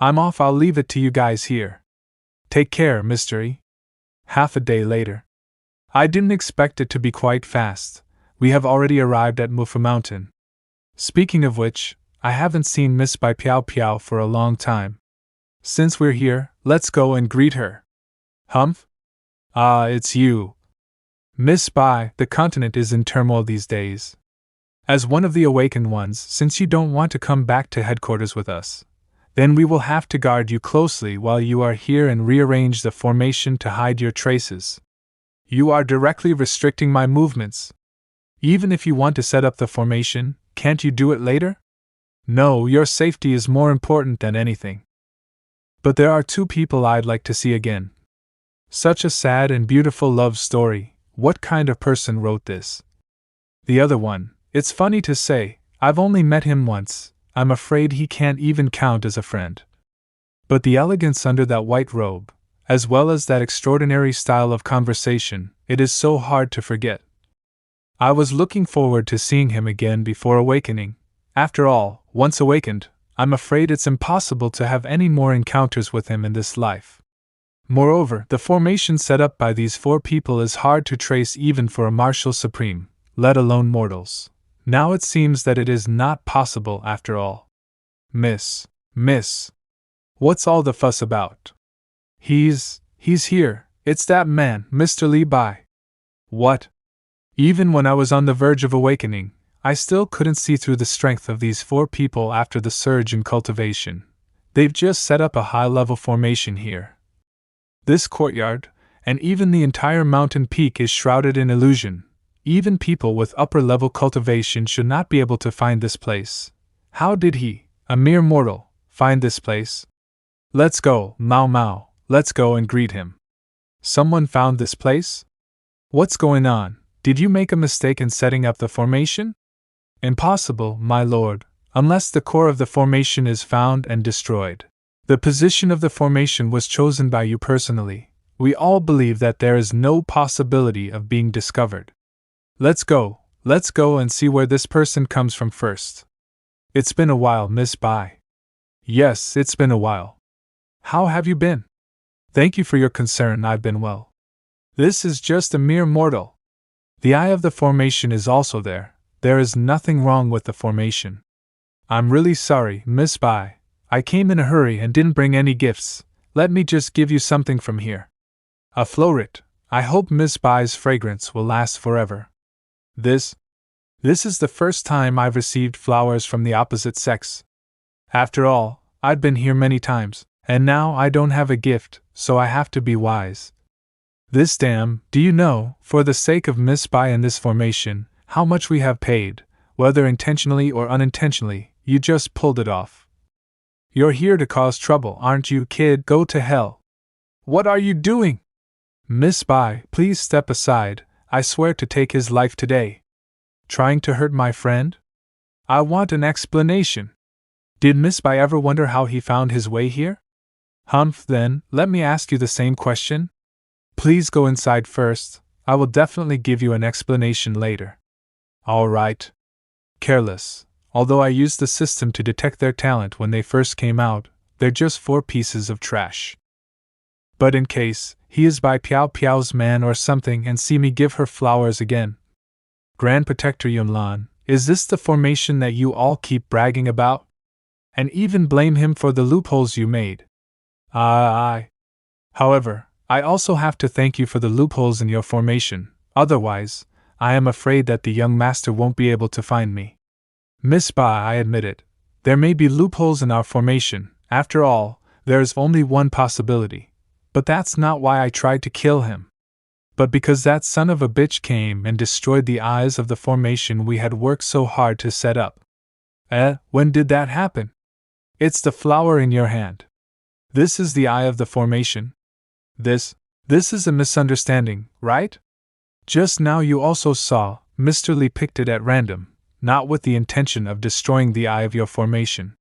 I'm off, I'll leave it to you guys here. Take care, mystery. Half a day later. I didn't expect it to be quite fast. We have already arrived at Mufa Mountain. Speaking of which, I haven't seen Miss Bai Piao Piao for a long time. Since we're here, let's go and greet her. Humph? Ah, it's you. Miss Bai, the continent is in turmoil these days. As one of the awakened ones, since you don't want to come back to headquarters with us, then we will have to guard you closely while you are here and rearrange the formation to hide your traces. You are directly restricting my movements. Even if you want to set up the formation, can't you do it later? No, your safety is more important than anything. But there are two people I'd like to see again. Such a sad and beautiful love story. What kind of person wrote this? The other one, it's funny to say, I've only met him once. I'm afraid he can't even count as a friend. But the elegance under that white robe, as well as that extraordinary style of conversation, it is so hard to forget. I was looking forward to seeing him again before awakening. After all, once awakened, I'm afraid it's impossible to have any more encounters with him in this life. Moreover, the formation set up by these four people is hard to trace even for a martial supreme, let alone mortals. Now it seems that it is not possible after all. Miss, what's all the fuss about? He's here, it's that man, Mr. Li Bai. What? Even when I was on the verge of awakening, I still couldn't see through the strength of these four people after the surge in cultivation. They've just set up a high-level formation here. This courtyard, and even the entire mountain peak is shrouded in illusion. Even people with upper-level cultivation should not be able to find this place. How did he, a mere mortal, find this place? Let's go, Mao Mao, let's go and greet him. Someone found this place? What's going on? Did you make a mistake in setting up the formation? Impossible, my lord, unless the core of the formation is found and destroyed. The position of the formation was chosen by you personally. We all believe that there is no possibility of being discovered. Let's go and see where this person comes from first. It's been a while, Miss Bai. Yes, it's been a while. How have you been? Thank you for your concern, I've been well. This is just a mere mortal. The eye of the formation is also there. There is nothing wrong with the formation. I'm really sorry, Miss Bai. I came in a hurry and didn't bring any gifts. Let me just give you something from here. A floret. I hope Miss Bai's fragrance will last forever. This is the first time I've received flowers from the opposite sex. After all, I'd been here many times, and now I don't have a gift, so I have to be wise. Do you know, for the sake of Miss Bai and this formation, how much we have paid, whether intentionally or unintentionally? You just pulled it off. You're here to cause trouble, aren't you, kid? Go to hell. What are you doing? Miss Bai, please step aside. I swear to take his life today. Trying to hurt my friend? I want an explanation. Did Miss Bai ever wonder how he found his way here? Humph, then, let me ask you the same question. Please go inside first. I will definitely give you an explanation later. All right. Careless. Although I used the system to detect their talent when they first came out, they're just four pieces of trash. But in case he is Bai Piao Piao's man or something and see me give her flowers again. Grand Protector Yunlan, is this the formation that you all keep bragging about? And even blame him for the loopholes you made? However, I also have to thank you for the loopholes in your formation, otherwise, I am afraid that the young master won't be able to find me. Miss Bai, I admit it. There may be loopholes in our formation. After all, there is only one possibility. But that's not why I tried to kill him. But because that son of a bitch came and destroyed the eyes of the formation we had worked so hard to set up. When did that happen? It's the flower in your hand. This is the eye of the formation. This is a misunderstanding, right? Just now you also saw, Mr. Li picked it at random, not with the intention of destroying the eye of your formation.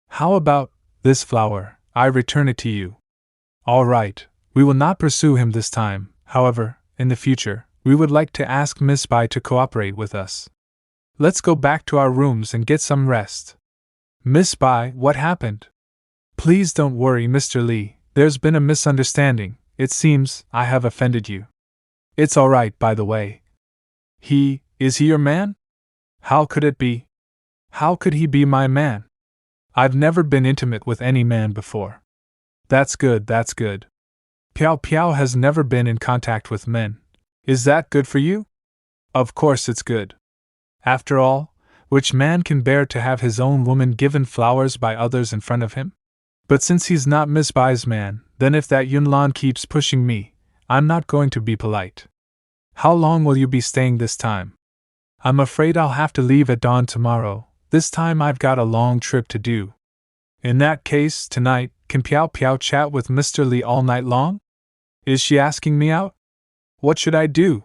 How about this flower? I return it to you. All right, we will not pursue him this time. However, in the future, we would like to ask Miss Bai to cooperate with us. Let's go back to our rooms and get some rest. Miss Bai, what happened? Please don't worry, Mr. Lee, there's been a misunderstanding. It seems I have offended you. It's all right, by the way. Is he your man? How could it be? How could he be my man? I've never been intimate with any man before. That's good, that's good. Piao Piao has never been in contact with men. Is that good for you? Of course it's good. After all, which man can bear to have his own woman given flowers by others in front of him? But since he's not Miss Bai's man, then if that Yunlan keeps pushing me, I'm not going to be polite. How long will you be staying this time? I'm afraid I'll have to leave at dawn tomorrow. This time I've got a long trip to do. In that case, tonight, can Piao Piao chat with Mr. Lee all night long? Is she asking me out? What should I do?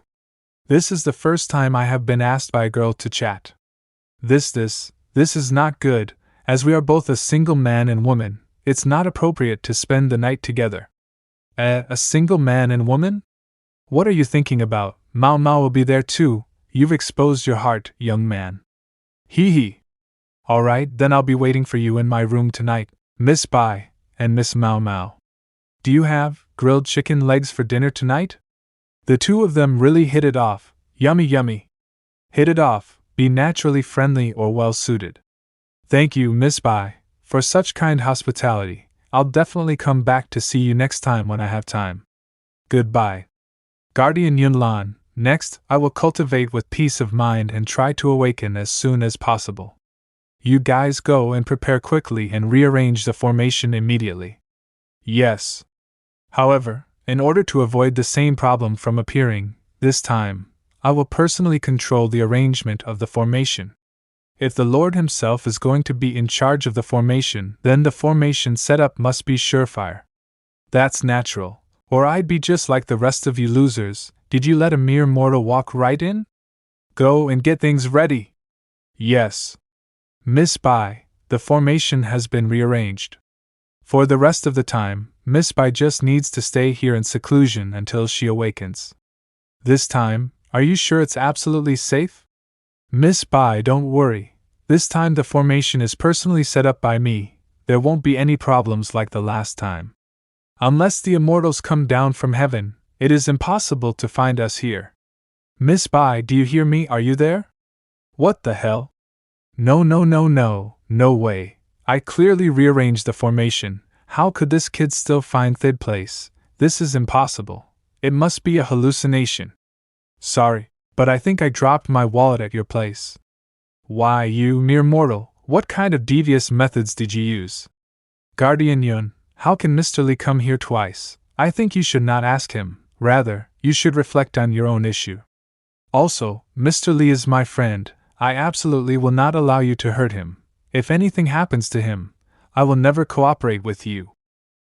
This is the first time I have been asked by a girl to chat. This is not good, as we are both a single man and woman. It's not appropriate to spend the night together. A single man and woman? What are you thinking about? Mao Mao will be there too. You've exposed your heart, young man. Hee hee. All right, then I'll be waiting for you in my room tonight, Miss Bai and Miss Mao Mao. Do you have grilled chicken legs for dinner tonight? The two of them really hit it off. Yummy yummy. Hit it off, be naturally friendly or well suited. Thank you, Miss Bai, for such kind hospitality. I'll definitely come back to see you next time when I have time. Goodbye. Guardian Yunlan, next, I will cultivate with peace of mind and try to awaken as soon as possible. You guys go and prepare quickly and rearrange the formation immediately. Yes. However, in order to avoid the same problem from appearing, this time, I will personally control the arrangement of the formation. If the Lord himself is going to be in charge of the formation, then the formation setup must be surefire. That's natural, or I'd be just like the rest of you losers. Did you let a mere mortal walk right in? Go and get things ready. Yes. Miss Bai, the formation has been rearranged. For the rest of the time, Miss Bai just needs to stay here in seclusion until she awakens. This time, are you sure it's absolutely safe? Miss Bai, don't worry. This time the formation is personally set up by me. There won't be any problems like the last time. Unless the immortals come down from heaven, it is impossible to find us here. Miss Bai, do you hear me? Are you there? What the hell? No way. I clearly rearranged the formation. How could this kid still find third place? This is impossible. It must be a hallucination. Sorry, but I think I dropped my wallet at your place. Why, you mere mortal, what kind of devious methods did you use? Guardian Yun, how can Mr. Lee come here twice? I think you should not ask him. Rather, you should reflect on your own issue. Also, Mr. Lee is my friend. I absolutely will not allow you to hurt him. If anything happens to him, I will never cooperate with you.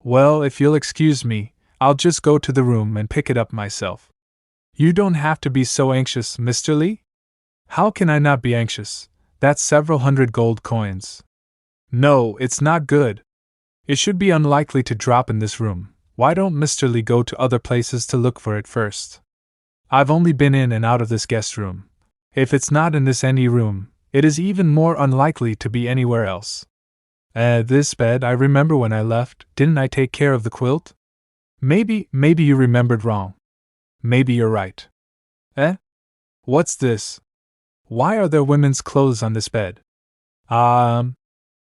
Well, if you'll excuse me, I'll just go to the room and pick it up myself. You don't have to be so anxious, Mr. Lee. How can I not be anxious? That's several hundred gold coins. No, it's not good. It should be unlikely to drop in this room. Why don't Mr. Lee go to other places to look for it first? I've only been in and out of this guest room. If it's not in this any room, it is even more unlikely to be anywhere else. This bed, I remember when I left, didn't I take care of the quilt? Maybe you remembered wrong. Maybe you're right. What's this? Why are there women's clothes on this bed? By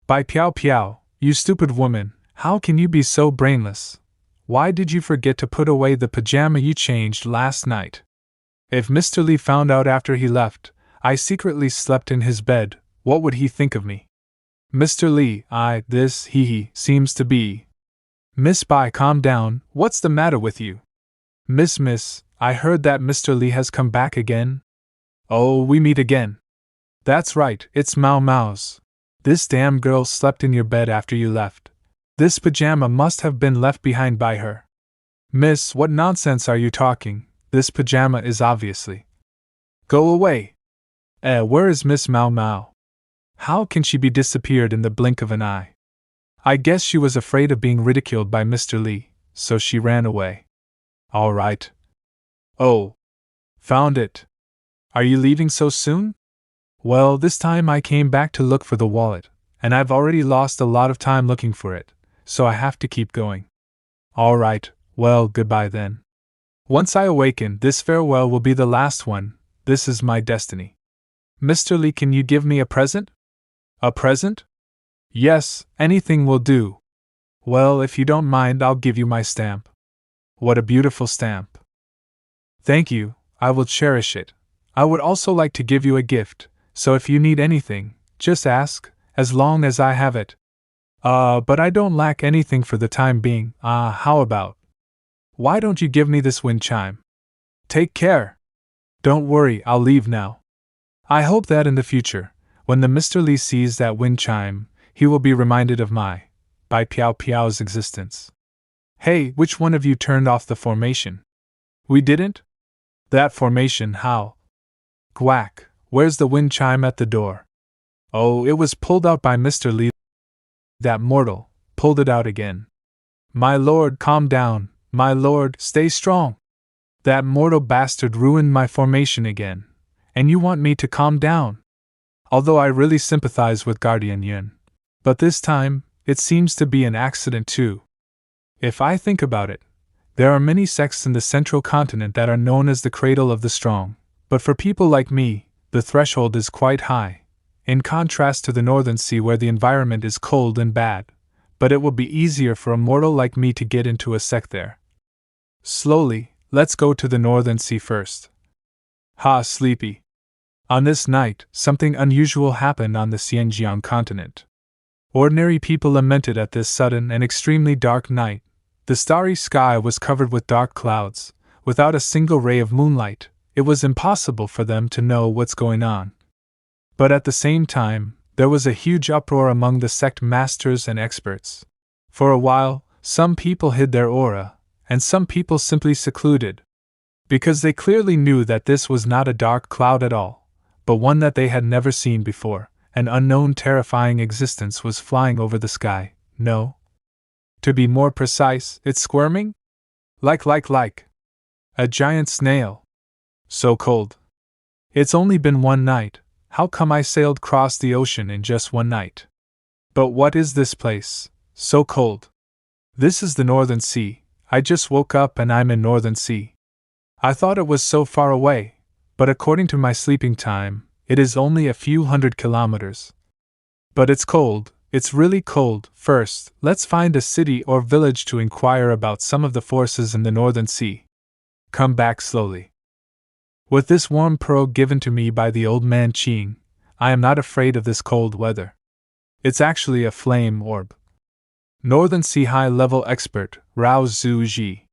Piao Piao, you stupid woman, how can you be so brainless? Why did you forget to put away the pajama you changed last night? If Mr. Lee found out after he left, I secretly slept in his bed, what would he think of me? Mr. Lee, this seems to be. Miss Bai, calm down, what's the matter with you? Miss, I heard that Mr. Lee has come back again. Oh, we meet again. That's right, it's Mao Mao's. This damn girl slept in your bed after you left. This pajama must have been left behind by her. Miss, what nonsense are you talking? This pajama is obviously. Go away. Where is Miss Mao Mao? How can she be disappeared in the blink of an eye? I guess she was afraid of being ridiculed by Mr. Lee, so she ran away. All right. Oh. Found it. Are you leaving so soon? Well, this time I came back to look for the wallet, and I've already lost a lot of time looking for it. so I have to keep going. All right, well, goodbye then. Once I awaken, this farewell will be the last one. This is my destiny. Mr. Lee, can you give me a present? A present? Yes, anything will do. Well, if you don't mind, I'll give you my stamp. What a beautiful stamp. Thank you, I will cherish it. I would also like to give you a gift, so if you need anything, just ask, as long as I have it. But I don't lack anything for the time being. How about? Why don't you give me this wind chime? Take care. Don't worry, I'll leave now. I hope that in the future, when the Mr. Lee sees that wind chime, he will be reminded of my, by Piao Piao's existence. Hey, which one of you turned off the formation? We didn't? That formation, how? Quack, where's the wind chime at the door? Oh, it was pulled out by Mr. Lee. That mortal pulled it out again. My lord, calm down. My lord, stay strong. That mortal bastard ruined my formation again. And you want me to calm down? Although I really sympathize with Guardian Yun. But this time, it seems to be an accident too. If I think about it, there are many sects in the central continent that are known as the cradle of the strong, but for people like me, the threshold is quite high, in contrast to the Northern Sea where the environment is cold and bad, but it will be easier for a mortal like me to get into a sect there. Slowly, let's go to the Northern Sea first. Ha, sleepy. On this night, something unusual happened on the Xinjiang continent. Ordinary people lamented at this sudden and extremely dark night. The starry sky was covered with dark clouds. Without a single ray of moonlight, it was impossible for them to know what's going on. But at the same time, there was a huge uproar among the sect masters and experts. For a while, some people hid their aura, and some people simply secluded. Because they clearly knew that this was not a dark cloud at all, but one that they had never seen before. An unknown terrifying existence was flying over the sky. No. To be more precise, it's squirming? Like. A giant snail. So cold. It's only been one night. How come I sailed across the ocean in just one night? But what is this place? So cold. This is the Northern Sea. I just woke up and I'm in Northern Sea. I thought it was so far away, but according to my sleeping time, it is only a few 100 kilometers. But it's cold, it's really cold. First, let's find a city or village to inquire about some of the forces in the Northern Sea. Come back slowly. With this warm pearl given to me by the old man Qing, I am not afraid of this cold weather. It's actually a flame orb. Northern Sea high-level expert, Rao Zhu Ji.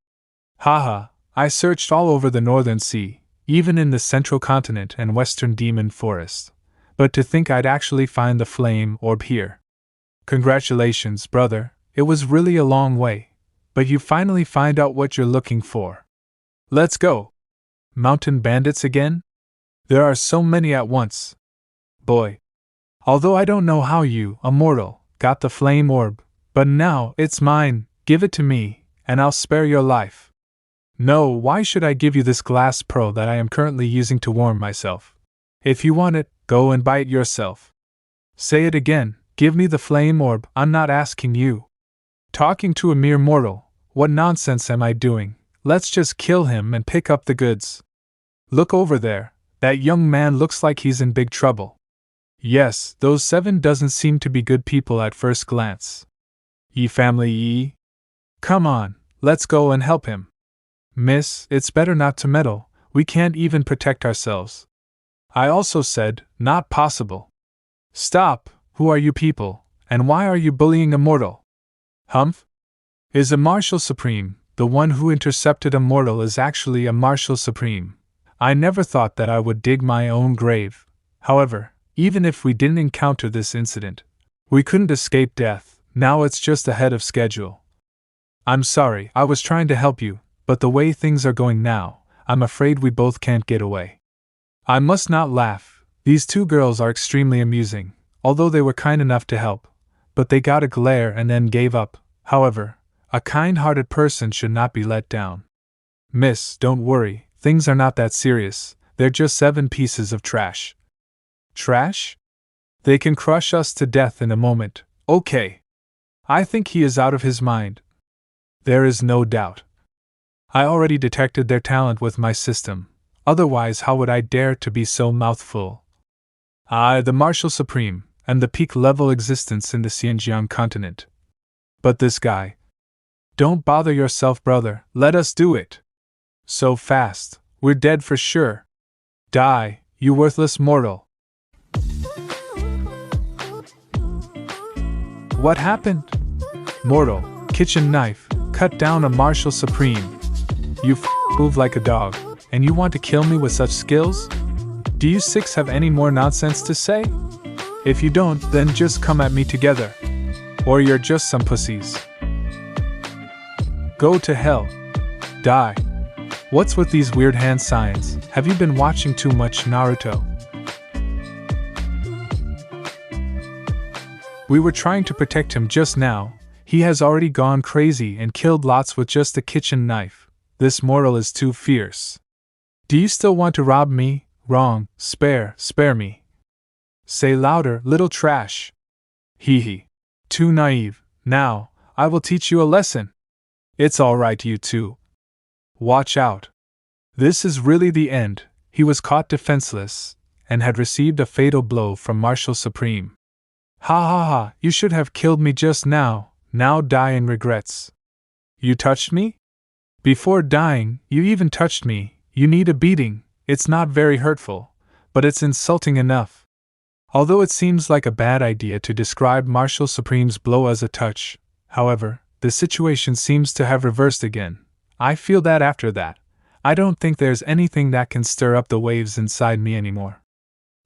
Haha, I searched all over the Northern Sea, even in the central continent and western demon forest. But to think I'd actually find the flame orb here. Congratulations, brother, it was really a long way, but you finally find out what you're looking for. Let's go. Mountain bandits again? There are so many at once. Boy. Although I don't know how you, a mortal, got the flame orb, but now it's mine. Give it to me, and I'll spare your life. No, why should I give you this glass pearl that I am currently using to warm myself? If you want it, go and buy it yourself. Say it again, give me the flame orb. I'm not asking you. Talking to a mere mortal, what nonsense am I doing? Let's just kill him and pick up the goods. Look over there, that young man looks like he's in big trouble. Yes, those 7 doesn't seem to be good people at first glance. Ye family ye? Come on, let's go and help him. Miss, it's better not to meddle, we can't even protect ourselves. I also said, not possible. Stop, who are you people, and why are you bullying a mortal? Humph? Is a Marshal Supreme, the one who intercepted a mortal is actually a Marshal Supreme. I never thought that I would dig my own grave. However, even if we didn't encounter this incident, we couldn't escape death. Now it's just ahead of schedule. I'm sorry, I was trying to help you, but the way things are going now, I'm afraid we both can't get away. I must not laugh. These 2 girls are extremely amusing, although they were kind enough to help, but they got a glare and then gave up. However, a kind-hearted person should not be let down. Miss, don't worry, things are not that serious, they're just 7 pieces of trash. Trash? They can crush us to death in a moment. Okay. I think he is out of his mind. There is no doubt. I already detected their talent with my system, otherwise, how would I dare to be so mouthful? I, the Marshal Supreme, am the peak level existence in the Xinjiang continent. But this guy. Don't bother yourself, brother, let us do it. So fast, we're dead for sure. Die, you worthless mortal. What happened? Mortal, kitchen knife, cut down a Marshal Supreme. You move like a dog, and you want to kill me with such skills? Do you six have any more nonsense to say? If you don't, then just come at me together. Or you're just some pussies. Go to hell. Die. What's with these weird hand signs? Have you been watching too much Naruto? We were trying to protect him just now. He has already gone crazy and killed lots with just a kitchen knife. This mortal is too fierce. Do you still want to rob me? Wrong. Spare me. Say louder, little trash. Hee hee. Too naive. Now, I will teach you a lesson. It's alright, you two. Watch out. This is really the end. He was caught defenseless, and had received a fatal blow from Marshal Supreme. Ha ha ha, you should have killed me just now die in regrets. You touched me? Before dying, you even touched me. You need a beating. It's not very hurtful, but it's insulting enough. Although it seems like a bad idea to describe Marshal Supreme's blow as a touch, however, the situation seems to have reversed again. I feel that after that, I don't think there's anything that can stir up the waves inside me anymore.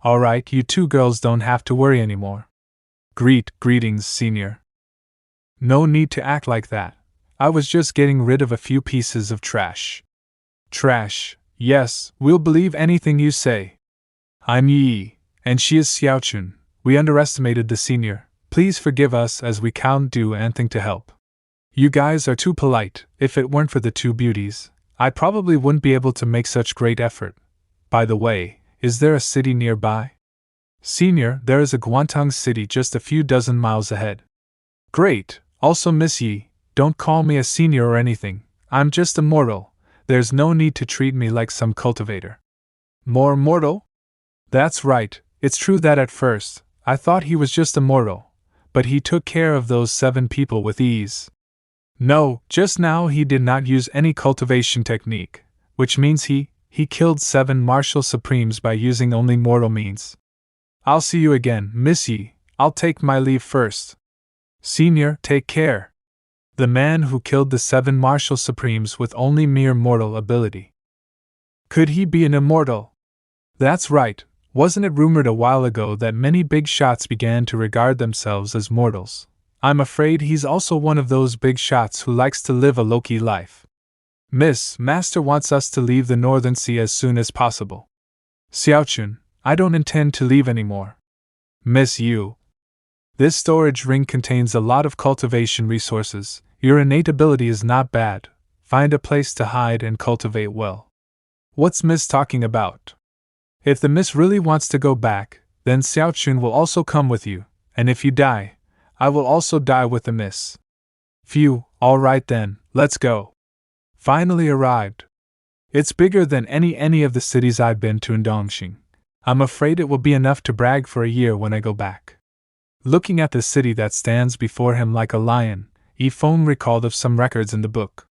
Alright, you two girls don't have to worry anymore. Greetings, senior. No need to act like that. I was just getting rid of a few pieces of trash. Trash, yes, we'll believe anything you say. I'm Yi, and she is Xiaochun. We underestimated the senior. Please forgive us as we can't do anything to help. You guys are too polite. If it weren't for the two beauties, I probably wouldn't be able to make such great effort. By the way, is there a city nearby? Senior, there is a Guantang city just a few dozen miles ahead. Great. Also, Miss Yi, don't call me a senior or anything. I'm just a mortal. There's no need to treat me like some cultivator. More mortal? That's right. It's true that at first, I thought he was just a mortal, but he took care of those 7 people with ease. No, just now he did not use any cultivation technique, which means he killed 7 Marshal Supremes by using only mortal means. I'll see you again, Miss Yi. I'll take my leave first. Senior, take care. The man who killed the 7 Marshal Supremes with only mere mortal ability. Could he be an immortal? That's right. Wasn't it rumored a while ago that many big shots began to regard themselves as mortals? I'm afraid he's also one of those big shots who likes to live a low-key life. Master wants us to leave the Northern Sea as soon as possible. Xiaochun, I don't intend to leave anymore. Miss Yu. This storage ring contains a lot of cultivation resources. Your innate ability is not bad. Find a place to hide and cultivate well. What's Miss talking about? If the Miss really wants to go back, then Xiaochun will also come with you, and if you die, I will also die with the Miss. Phew, alright then, let's go. Finally arrived. It's bigger than any of the cities I've been to in Dongxing. I'm afraid it will be enough to brag for a year when I go back. Looking at the city that stands before him like a lion, Yifeng recalled of some records in the book.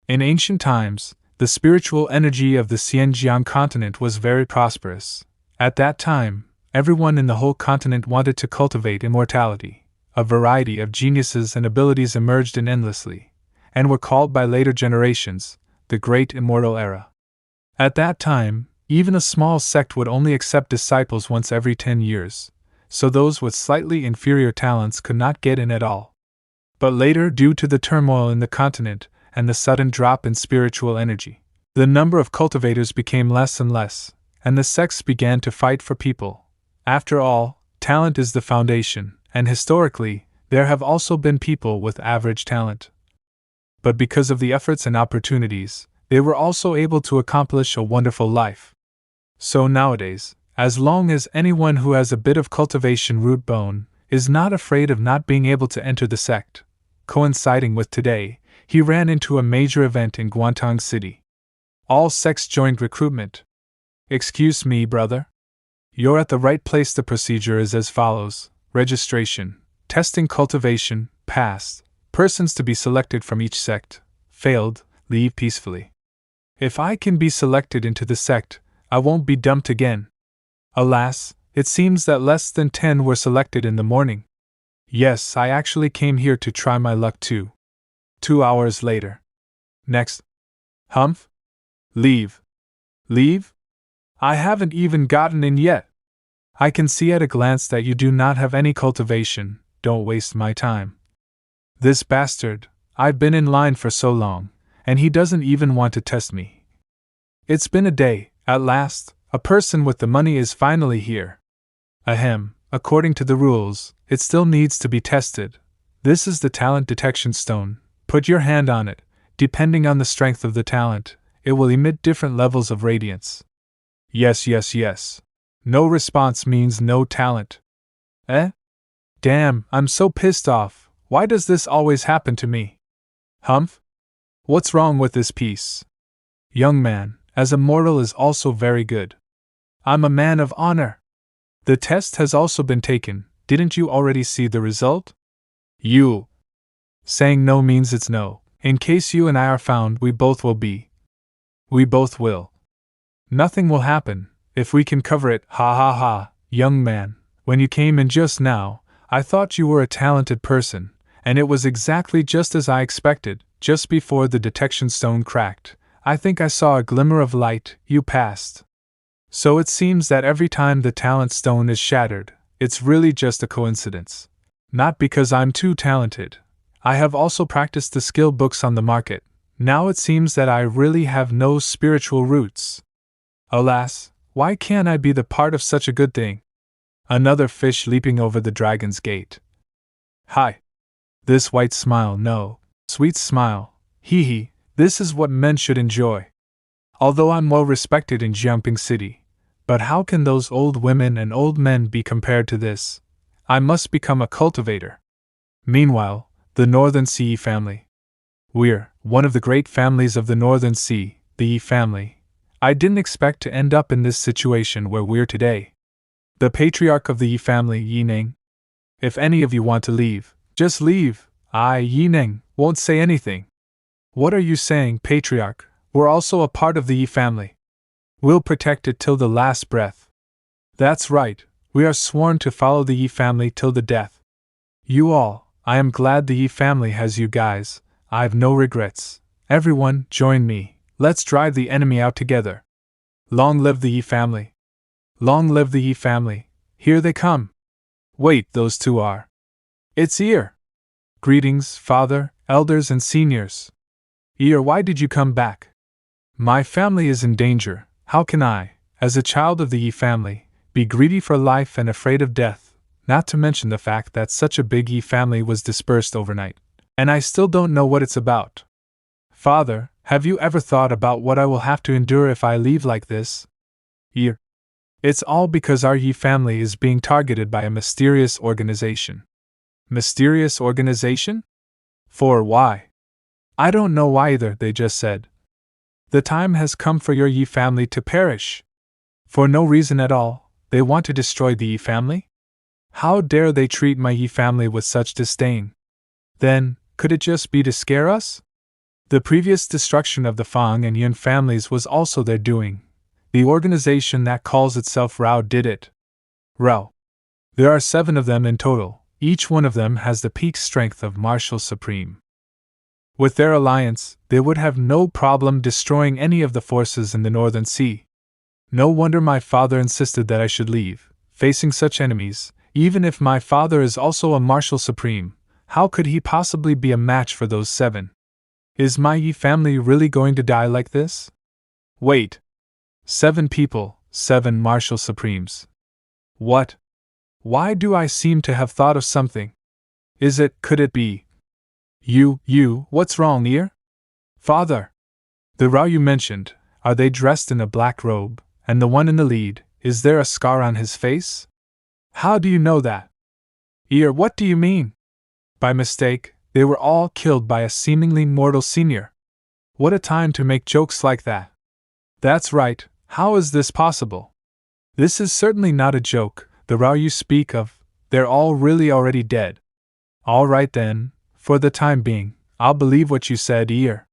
In ancient times, the spiritual energy of the Xinjiang continent was very prosperous. At that time, everyone in the whole continent wanted to cultivate immortality. A variety of geniuses and abilities emerged endlessly, and were called by later generations the Great Immortal Era. At that time, even a small sect would only accept disciples once every 10 years, so those with slightly inferior talents could not get in at all. But later, due to the turmoil in the continent and the sudden drop in spiritual energy, the number of cultivators became less and less, and the sects began to fight for people. After all, talent is the foundation, and historically, there have also been people with average talent. But because of the efforts and opportunities, they were also able to accomplish a wonderful life. So nowadays, as long as anyone who has a bit of cultivation root bone is not afraid of not being able to enter the sect, coinciding with today, he ran into a major event in Guangdong City. All sects joined recruitment. Excuse me, brother. You're at the right place. The procedure is as follows: registration, testing, cultivation, passed, persons to be selected from each sect, failed, leave peacefully. If I can be selected into the sect, I won't be dumped again. Alas, it seems that less than 10 were selected in the morning. Yes, I actually came here to try my luck too. 2 hours later. Next. Humph? Leave. Leave? I haven't even gotten in yet. I can see at a glance that you do not have any cultivation. Don't waste my time. This bastard, I've been in line for so long, and he doesn't even want to test me. It's been a day. At last, a person with the money is finally here. Ahem, according to the rules, it still needs to be tested. This is the talent detection stone. Put your hand on it. Depending on the strength of the talent, it will emit different levels of radiance. Yes, yes, yes. No response means no talent. Eh? Damn, I'm so pissed off. Why does this always happen to me? Humph? What's wrong with this piece? Young man, as a mortal is also very good. I'm a man of honor. The test has also been taken. Didn't you already see the result? You. Saying no means it's no. In case you and I are found, we both will be. We both will. Nothing will happen, if we can cover it. Ha ha ha, young man, when you came in just now, I thought you were a talented person, and it was exactly just as I expected. Just before the detection stone cracked, I think I saw a glimmer of light. You passed. So it seems that every time the talent stone is shattered, it's really just a coincidence. Not because I'm too talented. I have also practiced the skill books on the market. Now it seems that I really have no spiritual roots. Alas, why can't I be the part of such a good thing? Another fish leaping over the dragon's gate. Hi. This white smile, no, sweet smile, hee hee, this is what men should enjoy. Although I'm well respected in Jiangping City, but how can those old women and old men be compared to this? I must become a cultivator. Meanwhile, the Northern Sea family. We're one of the great families of the Northern Sea, the Yi family. I didn't expect to end up in this situation where we're today. The patriarch of the Yi family, Yi Ning. If any of you want to leave, just leave. I, Yi Ning, won't say anything. What are you saying, patriarch? We're also a part of the Yi family. We'll protect it till the last breath. That's right, we are sworn to follow the Yi family till the death. You all, I am glad the Yi family has you guys. I've no regrets. Everyone, join me. Let's drive the enemy out together. Long live the Yi family. Long live the Yi family. Here they come. Wait, those two are. It's Ear. Greetings, father, elders, and seniors. Ear, why did you come back? My family is in danger. How can I, as a child of the Yi family, be greedy for life and afraid of death, not to mention the fact that such a big Yi family was dispersed overnight, and I still don't know what it's about. Father, have you ever thought about what I will have to endure if I leave like this? Ear. It's all because our Yi family is being targeted by a mysterious organization. Mysterious organization? For why? I don't know why either, they just said. The time has come for your Yi family to perish. For no reason at all, they want to destroy the Yi family? How dare they treat my Yi family with such disdain? Then, could it just be to scare us? The previous destruction of the Fang and Yun families was also their doing. The organization that calls itself Rao did it. Rao. There are 7 of them in total. Each one of them has the peak strength of Marshal Supreme. With their alliance, they would have no problem destroying any of the forces in the Northern Sea. No wonder my father insisted that I should leave. Facing such enemies, even if my father is also a Marshal Supreme, how could he possibly be a match for those 7? Is my Yi family really going to die like this? Wait. 7 people, 7 Marshal Supremes. What? Why do I seem to have thought of something? Could it be? What's wrong, Ear? Father. The Rao you mentioned, are they dressed in a black robe, and the one in the lead, is there a scar on his face? How do you know that? Ear, what do you mean? By mistake, They were all killed by a seemingly mortal senior. What a time to make jokes like that. That's right, how is this possible? This is certainly not a joke, the Rao you speak of, they're all really already dead. All right then, for the time being, I'll believe what you said here.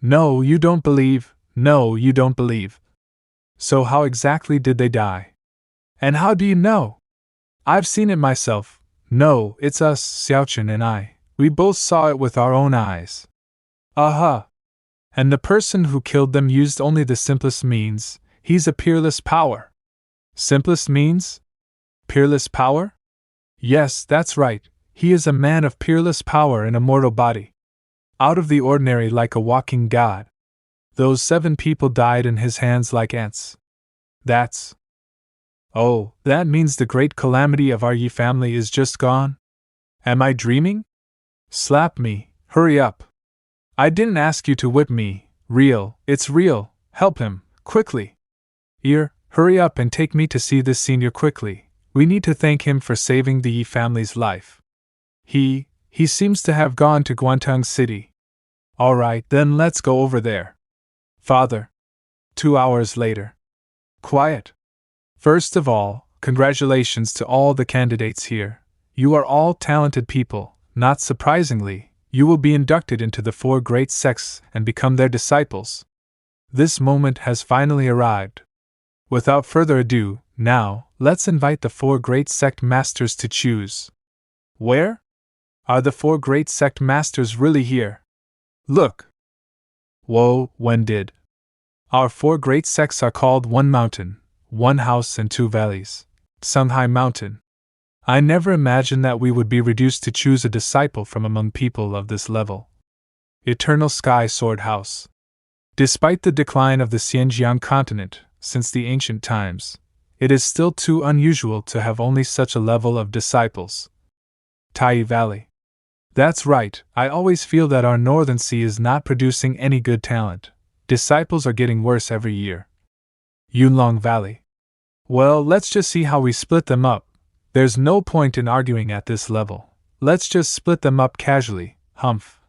No, you don't believe, no, you don't believe. So how exactly did they die? And how do you know? I've seen it myself. No, it's us, Xiaochen and I. We both saw it with our own eyes. Aha! And the person who killed them used only the simplest means. He's a peerless power. Simplest means? Peerless power? Yes, that's right. He is a man of peerless power in a mortal body. Out of the ordinary like a walking god. Those 7 people died in his hands like ants. That's... Oh, that means the great calamity of our Yi family is just gone? Am I dreaming? Slap me, hurry up. I didn't ask you to whip me. Real, it's real, help him, quickly. Here, hurry up and take me to see this senior quickly. We need to thank him for saving the Yi family's life. He seems to have gone to Guantang City. All right, then let's go over there. Father. 2 hours later. Quiet. First of all, congratulations to all the candidates here. You are all talented people. Not surprisingly, you will be inducted into the 4 great sects and become their disciples. This moment has finally arrived. Without further ado, now, let's invite the 4 great sect masters to choose. Where? Are the 4 great sect masters really here? Look! Whoa, when did? Our 4 great sects are called 1 mountain, 1 house and 2 valleys. Songhai Mountain. I never imagined that we would be reduced to choose a disciple from among people of this level. Eternal Sky Sword House. Despite the decline of the Xinjiang continent since the ancient times, it is still too unusual to have only such a level of disciples. Tai Valley. That's right, I always feel that our northern sea is not producing any good talent. Disciples are getting worse every year. Yunlong Valley. Well, let's just see how we split them up. There's no point in arguing at this level. Let's just split them up casually, humph.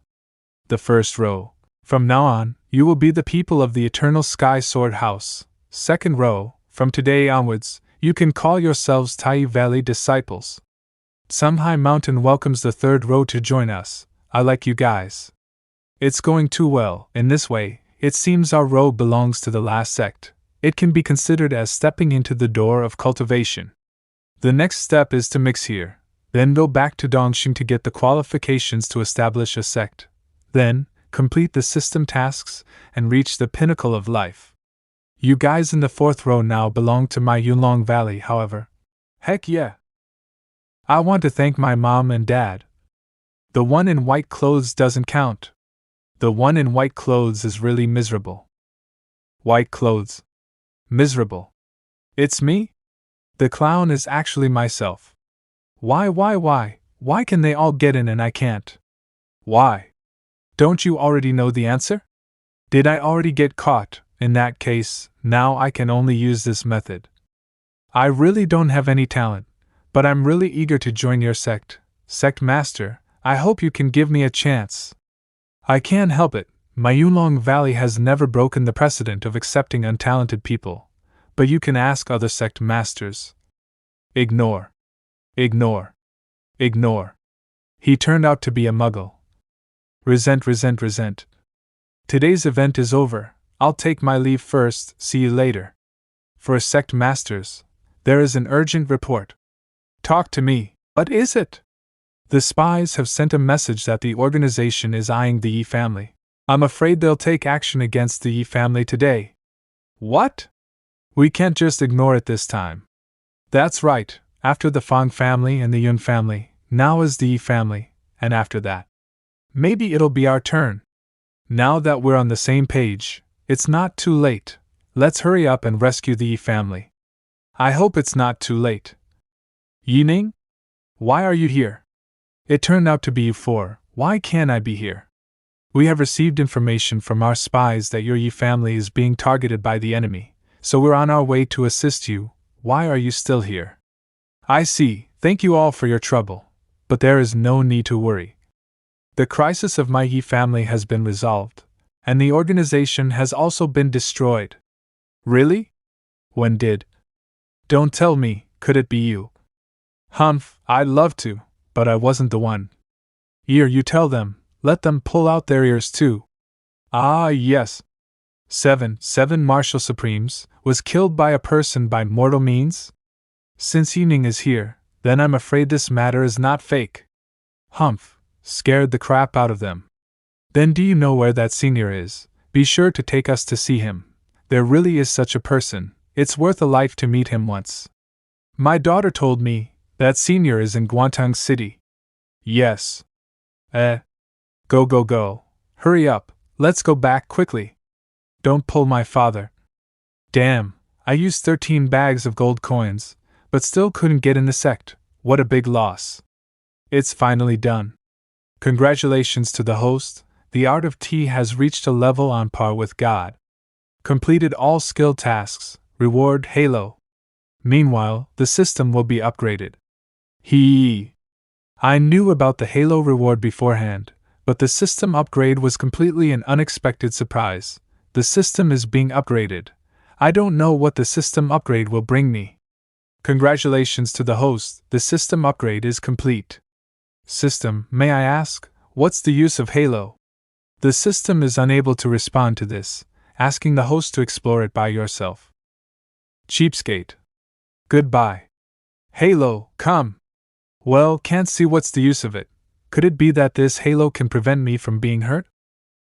The first row. From now on, you will be the people of the Eternal Sky Sword House. Second row, from today onwards, you can call yourselves Tai Valley disciples. Songhai Mountain welcomes the third row to join us. I like you guys. It's going too well. In this way, it seems our row belongs to the last sect. It can be considered as stepping into the door of cultivation. The next step is to mix here, then go back to Dongxing to get the qualifications to establish a sect. Then, complete the system tasks and reach the pinnacle of life. You guys in the 4th row now belong to my Yunlong Valley, however. Heck yeah! I want to thank my mom and dad. The one in white clothes doesn't count. The one in white clothes is really miserable. White clothes. Miserable. It's me? The clown is actually myself. Why? Why can they all get in and I can't? Why? Don't you already know the answer? Did I already get caught? In that case, now I can only use this method. I really don't have any talent, but I'm really eager to join your sect. Sect Master, I hope you can give me a chance. I can't help it, my Yunlong Valley has never broken the precedent of accepting untalented people. But you can ask other sect masters. Ignore. Ignore. Ignore. He turned out to be a muggle. Resent. Today's event is over. I'll take my leave first, see you later. For sect masters, there is an urgent report. Talk to me. What is it? The spies have sent a message that the organization is eyeing the Yi family. I'm afraid they'll take action against the Yi family today. What? We can't just ignore it this time. That's right, after the Fang family and the Yun family, now is the Yi family, and after that. Maybe it'll be our turn. Now that we're on the same page, it's not too late. Let's hurry up and rescue the Yi family. I hope it's not too late. Yining? Why are you here? It turned out to be you four. Why can't I be here? We have received information from our spies that your Yi family is being targeted by the enemy. So we're on our way to assist you. Why are you still here? I see, thank you all for your trouble. But there is no need to worry. The crisis of my Yi family has been resolved, and the organization has also been destroyed. Really? When did? Don't tell me, could it be you? Humph, I'd love to, but I wasn't the one. Here, you tell them, let them pull out their ears too. Ah, yes. Seven Marshal Supremes was killed by a person by mortal means? Since Yining is here, then I'm afraid this matter is not fake. Humph, scared the crap out of them. Then do you know where that senior is? Be sure to take us to see him. There really is such a person, it's worth a life to meet him once. My daughter told me that senior is in Guangtang City. Yes. Go. Hurry up, let's go back quickly. Don't pull my father. Damn, I used 13 bags of gold coins, but still couldn't get in the sect. What a big loss. It's finally done. Congratulations to the host, the art of tea has reached a level on par with God. Completed all skill tasks, reward Halo. Meanwhile, the system will be upgraded. I knew about the Halo reward beforehand, but the system upgrade was completely an unexpected surprise. The system is being upgraded. I don't know what the system upgrade will bring me. Congratulations to the host, the system upgrade is complete. System, may I ask, what's the use of Halo? The system is unable to respond to this, asking the host to explore it by yourself. Cheapskate. Goodbye. Halo, come. Well, can't see what's the use of it. Could it be that this Halo can prevent me from being hurt?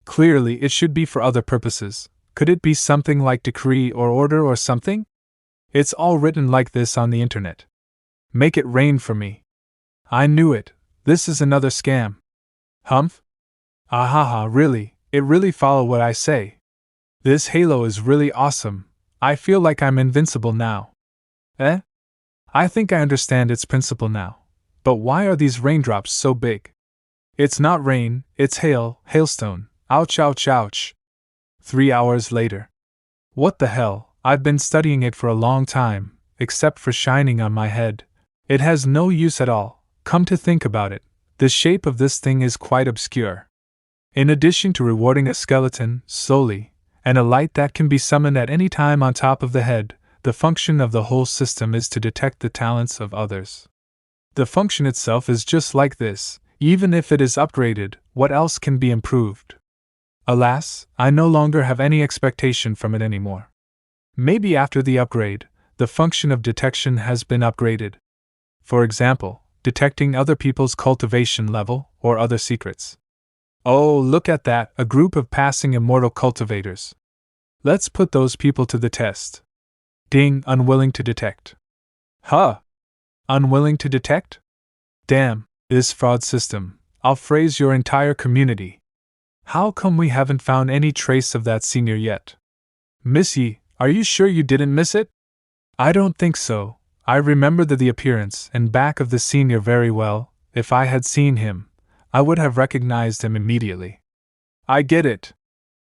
Clearly, it should be for other purposes. Could it be something like decree or order or something? It's all written like this on the internet. Make it rain for me. I knew it. This is another scam. Humph? Ahaha, really, it really follow what I say. This Halo is really awesome. I feel like I'm invincible now. I think I understand its principle now. But why are these raindrops so big? It's not rain, it's hailstone. Ouch, ouch, ouch. 3 hours later. What the hell, I've been studying it for a long time, except for shining on my head. It has no use at all. Come to think about it, the shape of this thing is quite obscure. In addition to rewarding a skeleton, slowly, and a light that can be summoned at any time on top of the head, the function of the whole system is to detect the talents of others. The function itself is just like this, even if it is upgraded, what else can be improved? Alas, I no longer have any expectation from it anymore. Maybe after the upgrade, the function of detection has been upgraded. For example, detecting other people's cultivation level or other secrets. Oh, look at that, a group of passing immortal cultivators. Let's put those people to the test. Ding, unwilling to detect. Huh? Unwilling to detect? Damn, this fraud system, I'll phrase your entire community. How come we haven't found any trace of that senior yet? Missy, are you sure you didn't miss it? I don't think so. I remember the appearance and back of the senior very well. If I had seen him, I would have recognized him immediately. I get it.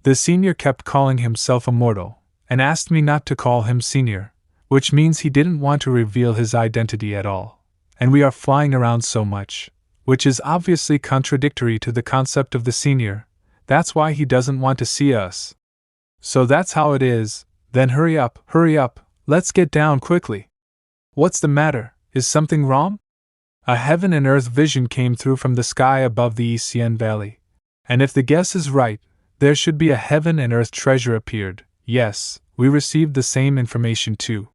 The senior kept calling himself immortal, and asked me not to call him senior, which means he didn't want to reveal his identity at all. And we are flying around so much, which is obviously contradictory to the concept of the senior. That's why he doesn't want to see us. So that's how it is. Then hurry up, let's get down quickly. What's the matter? Is something wrong? A heaven and earth vision came through from the sky above the Xian Valley. And if the guess is right, there should be a heaven and earth treasure appeared. Yes, we received the same information too.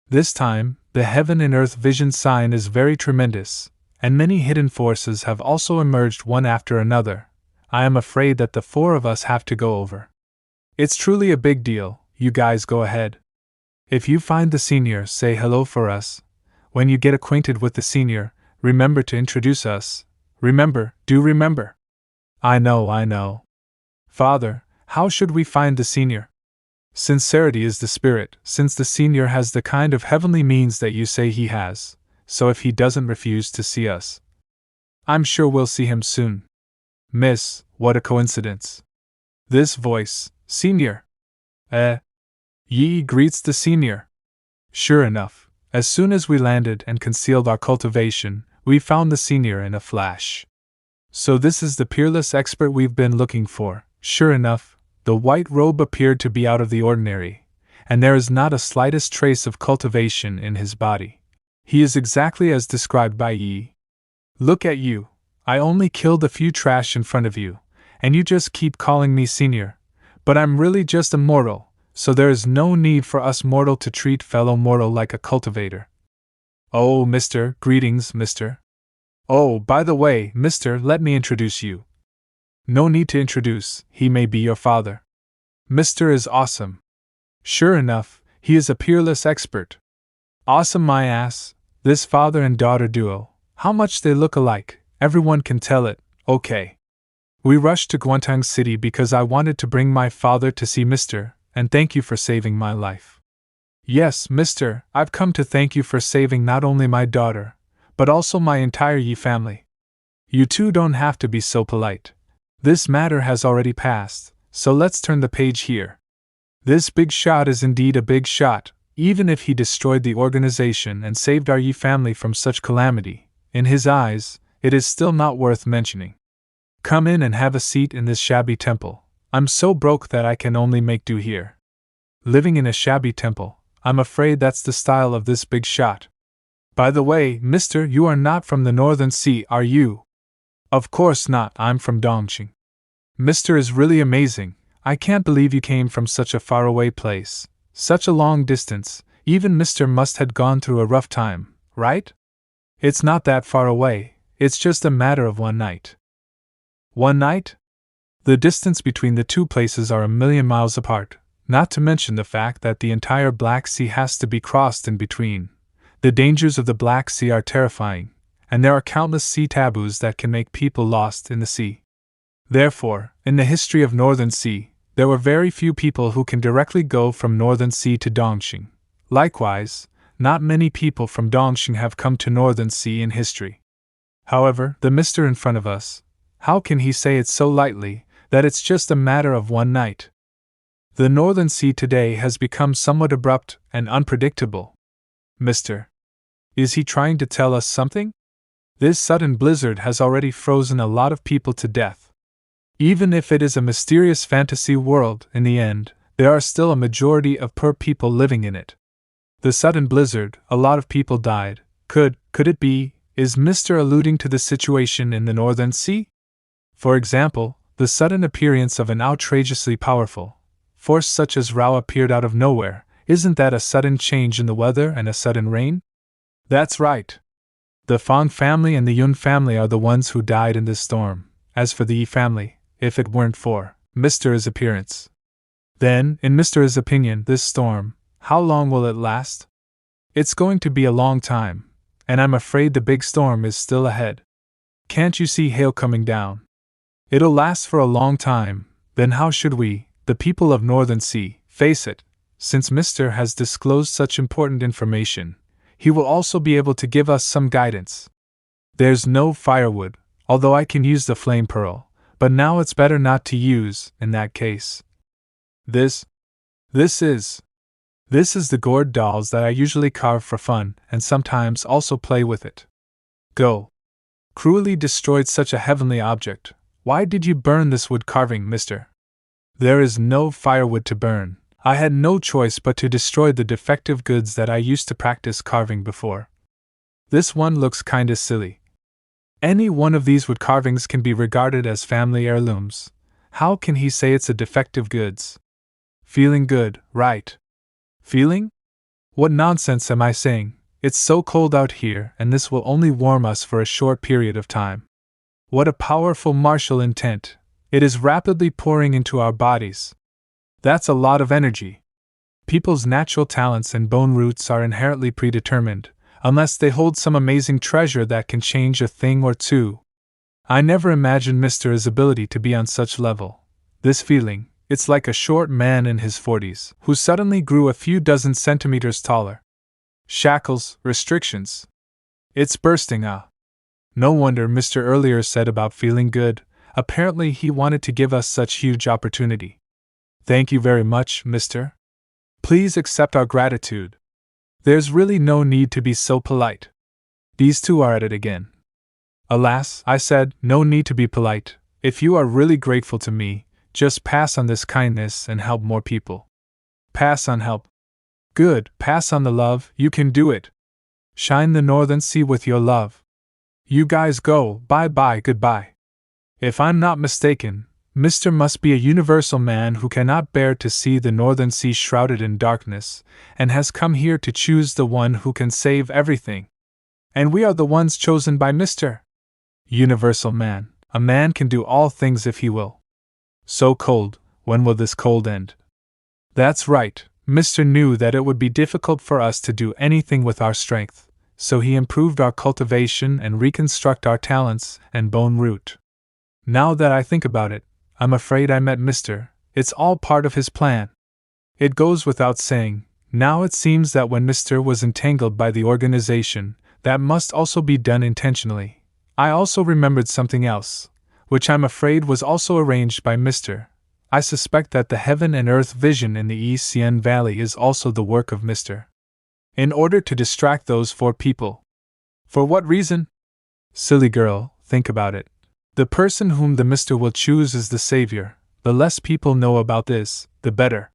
This time, the heaven and earth vision sign is very tremendous, and many hidden forces have also emerged one after another. I am afraid that the four of us have to go over. It's truly a big deal, you guys go ahead. If you find the senior, say hello for us. When you get acquainted with the senior, remember to introduce us. Remember, do remember. I know. Father, how should we find the senior? Sincerity is the spirit, since the senior has the kind of heavenly means that you say he has, so if he doesn't refuse to see us, I'm sure we'll see him soon. Miss, what a coincidence. This voice, senior. Yi greets the senior. Sure enough, as soon as we landed and concealed our cultivation, we found the senior in a flash. So this is the peerless expert we've been looking for. Sure enough, the white robe appeared to be out of the ordinary, and there is not a slightest trace of cultivation in his body. He is exactly as described by Yi. Look at you. I only killed a few trash in front of you, and you just keep calling me senior. But I'm really just a mortal, so there is no need for us mortal to treat fellow mortal like a cultivator. Oh, mister, greetings, mister. Oh, by the way, mister, let me introduce you. No need to introduce, he may be your father. Mister is awesome. Sure enough, he is a peerless expert. Awesome my ass, this father and daughter duo. How much they look alike, everyone can tell it, okay. We rushed to Guangtang City because I wanted to bring my father to see mister, and thank you for saving my life. Yes, mister, I've come to thank you for saving not only my daughter, but also my entire Yi family. You two don't have to be so polite. This matter has already passed, so let's turn the page here. This big shot is indeed a big shot, even if he destroyed the organization and saved our Yi family from such calamity. In his eyes, it is still not worth mentioning. Come in and have a seat in this shabby temple. I'm so broke that I can only make do here. Living in a shabby temple, I'm afraid that's the style of this big shot. By the way, mister, you are not from the Northern Sea, are you? Of course not, I'm from Dongqing. Mister is really amazing. I can't believe you came from such a faraway place, such a long distance. Even mister must have gone through a rough time, right? It's not that far away, it's just a matter of one night. One night? The distance between the two places are 1,000,000 miles apart, not to mention the fact that the entire Black Sea has to be crossed in between. The dangers of the Black Sea are terrifying, and there are countless sea taboos that can make people lost in the sea. Therefore, in the history of Northern Sea, there were very few people who can directly go from Northern Sea to Dongqing. Likewise, not many people from Dongqing have come to Northern Sea in history. However, the mister in front of us, how can he say it so lightly, that it's just a matter of one night? The Northern Sea today has become somewhat abrupt and unpredictable. Mister, is he trying to tell us something? This sudden blizzard has already frozen a lot of people to death. Even if it is a mysterious fantasy world, in the end, there are still a majority of poor people living in it. The sudden blizzard, a lot of people died. Could it be, is Mr. alluding to the situation in the Northern Sea? For example, the sudden appearance of an outrageously powerful force such as Rao appeared out of nowhere. Isn't that a sudden change in the weather and a sudden rain? That's right. The Fang family and the Yun family are the ones who died in this storm. As for the Yi family, if it weren't for Mr.'s appearance. Then, in Mr.'s opinion, this storm, how long will it last? It's going to be a long time, and I'm afraid the big storm is still ahead. Can't you see hail coming down? It'll last for a long time. Then how should we, the people of Northern Sea, face it? Since Mr. has disclosed such important information, he will also be able to give us some guidance. There's no firewood, although I can use the flame pearl, but now it's better not to use, in that case. This is the gourd dolls that I usually carve for fun, and sometimes also play with it. Go. Cruelly destroyed such a heavenly object. Why did you burn this wood carving, mister? There is no firewood to burn. I had no choice but to destroy the defective goods that I used to practice carving before. This one looks kinda silly. Any one of these wood carvings can be regarded as family heirlooms. How can he say it's a defective goods? Feeling good, right? Feeling? What nonsense am I saying? It's so cold out here, and this will only warm us for a short period of time. What a powerful martial intent. It is rapidly pouring into our bodies. That's a lot of energy. People's natural talents and bone roots are inherently predetermined, unless they hold some amazing treasure that can change a thing or two. I never imagined Mr.'s ability to be on such level. This feeling, it's like a short man in his 40s, who suddenly grew a few dozen centimeters taller. Shackles, restrictions. It's bursting out. No wonder Mr. earlier said about feeling good. Apparently he wanted to give us such huge opportunity. Thank you very much, mister. Please accept our gratitude. There's really no need to be so polite. These two are at it again. Alas, I said, no need to be polite. If you are really grateful to me, just pass on this kindness and help more people. Pass on help. Good, pass on the love, you can do it. Shine the northern sea with your love. You guys go, bye-bye, goodbye. If I'm not mistaken, Mr. must be a universal man who cannot bear to see the northern sea shrouded in darkness, and has come here to choose the one who can save everything. And we are the ones chosen by Mr. Universal Man. A man can do all things if he will. So cold, when will this cold end? That's right, Mr. knew that it would be difficult for us to do anything with our strength, so he improved our cultivation and reconstruct our talents and bone root. Now that I think about it, I'm afraid I met Mr. It's all part of his plan. It goes without saying, now it seems that when Mr. was entangled by the organization, that must also be done intentionally. I also remembered something else, which I'm afraid was also arranged by Mr. I suspect that the heaven and earth vision in the East Sien Valley is also the work of Mr. In order to distract those 4 people. For what reason? Silly girl, think about it. The person whom the Mr. will choose is the Savior. The less people know about this, the better.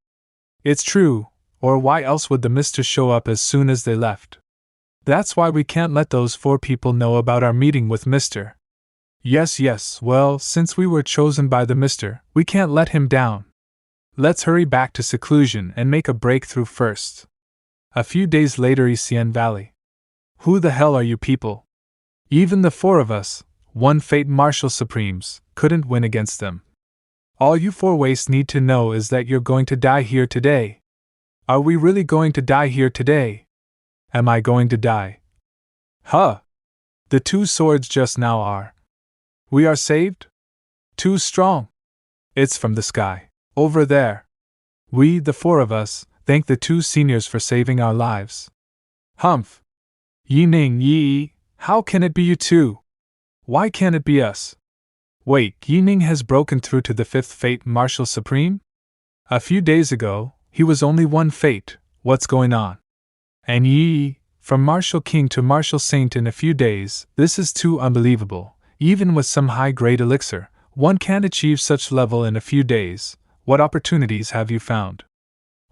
It's true, or why else would the Mr. show up as soon as they left? That's why we can't let those 4 people know about our meeting with Mr. Yes, well, since we were chosen by the Mr., we can't let him down. Let's hurry back to seclusion and make a breakthrough first. A few days later, Sien Valley. Who the hell are you people? Even the 4 of us, one Fate Martial Supremes, couldn't win against them. All you 4 wastes need to know is that you're going to die here today. Are we really going to die here today? Am I going to die? Huh! The 2 swords just now are. We are saved? Too strong. It's from the sky, over there. We, the 4 of us, thank the 2 seniors for saving our lives. Humph! Yi Ning Yi, how can it be you 2? Why can't it be us? Wait, Yi Ning has broken through to the 5th Fate Martial Supreme? A few days ago, he was only 1 Fate. What's going on? And Yi, from Martial King to Martial Saint in a few days, this is too unbelievable. Even with some high-grade elixir, one can't achieve such level in a few days. What opportunities have you found?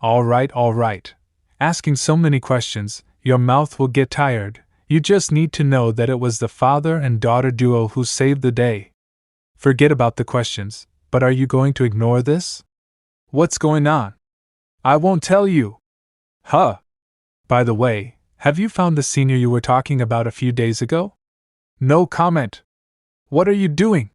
All right. Asking so many questions, your mouth will get tired. You just need to know that it was the father and daughter duo who saved the day. Forget about the questions, but are you going to ignore this? What's going on? I won't tell you. Huh. By the way, have you found the senior you were talking about a few days ago? No comment. What are you doing?